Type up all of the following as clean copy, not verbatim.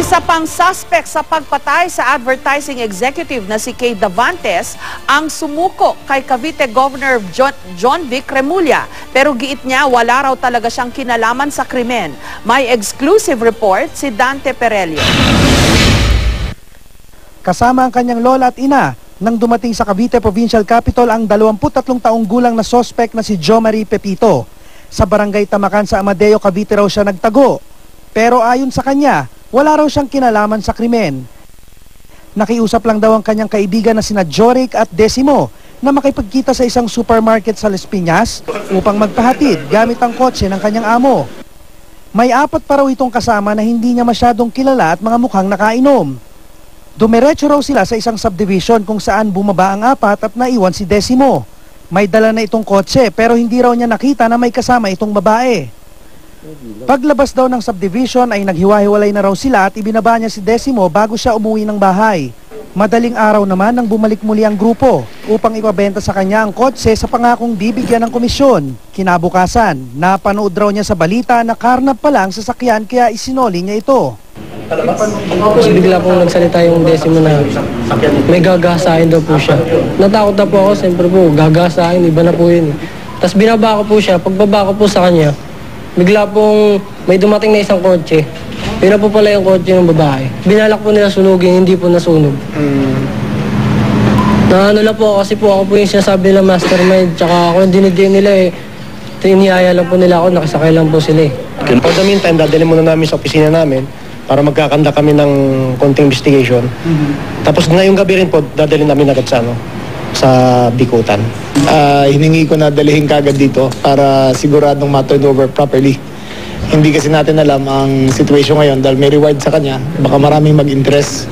Isa pang suspect sa pagpatay sa advertising executive na si Kay Davantes ang sumuko kay Cavite Governor John Vic Remulla. Pero giit niya wala raw talaga siyang kinalaman sa krimen. May exclusive report si Dante Perelio. Kasama ang kanyang lola at ina nang dumating sa Cavite Provincial Capital ang 23 taong gulang na suspect na si Jo Marie Pepito. Sa barangay Tamakan sa Amadeo, Cavite raw siya nagtago. Pero ayon sa kanya, wala raw siyang kinalaman sa krimen. Nakiusap lang daw ang kanyang kaibigan na sina Joric at Decimo na makipagkita sa isang supermarket sa Las Piñas upang magpahatid gamit ang kotse ng kanyang amo. May 4 pa raw itong kasama na hindi niya masyadong kilala at mga mukhang nakainom. Dumiretso raw sila sa isang subdivision kung saan bumaba ang 4 at naiwan si Decimo. May dala na itong kotse pero hindi raw niya nakita na may kasama itong babae. Paglabas daw ng subdivision ay naghiwa-hiwalay na raw sila at ibinaba niya si Decimo bago siya umuwi ng bahay. Madaling araw naman nang bumalik muli ang grupo upang ipabenta sa kanya ang kotse sa pangakong bibigyan ng komisyon. Kinabukasan, napanood raw niya sa balita na karnap pala ang sasakyan kaya isinoli niya ito. Tapos bigla pong nagsalita yung Decimo na may gagasahin daw po siya. Natakot na po ako, siyempre po gagasahin, iba na po yun. Tapos binaba ko po siya, pagbaba ko po sa kanya, bigla pong may dumating na isang kotse. Yun na po pala yung kotse ng babae. Binalak po nila sunugin, hindi po nasunog. Na ano lang po, kasi po ako po yung sinasabi nila mastermind, tsaka ako yung dinigyan nila eh. Tinihaya lang po nila ako, nakisakay lang po sila eh. For the meantime, dadali muna namin sa opisina namin para magkakanda kami ng konting investigation. Tapos ngayong gabi rin po, dadali namin agad sa Bikutan. Hiningi ko na dalihin kagad dito para siguradong ma-turn over properly. Hindi kasi natin alam ang situation ngayon dahil may reward sa kanya, baka maraming mag-interest.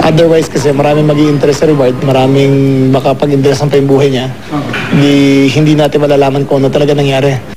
Otherwise kasi maraming mag-interest sa reward, maraming baka pag-interest ang buhay niya. Hindi natin malalaman kung ano talaga nangyari.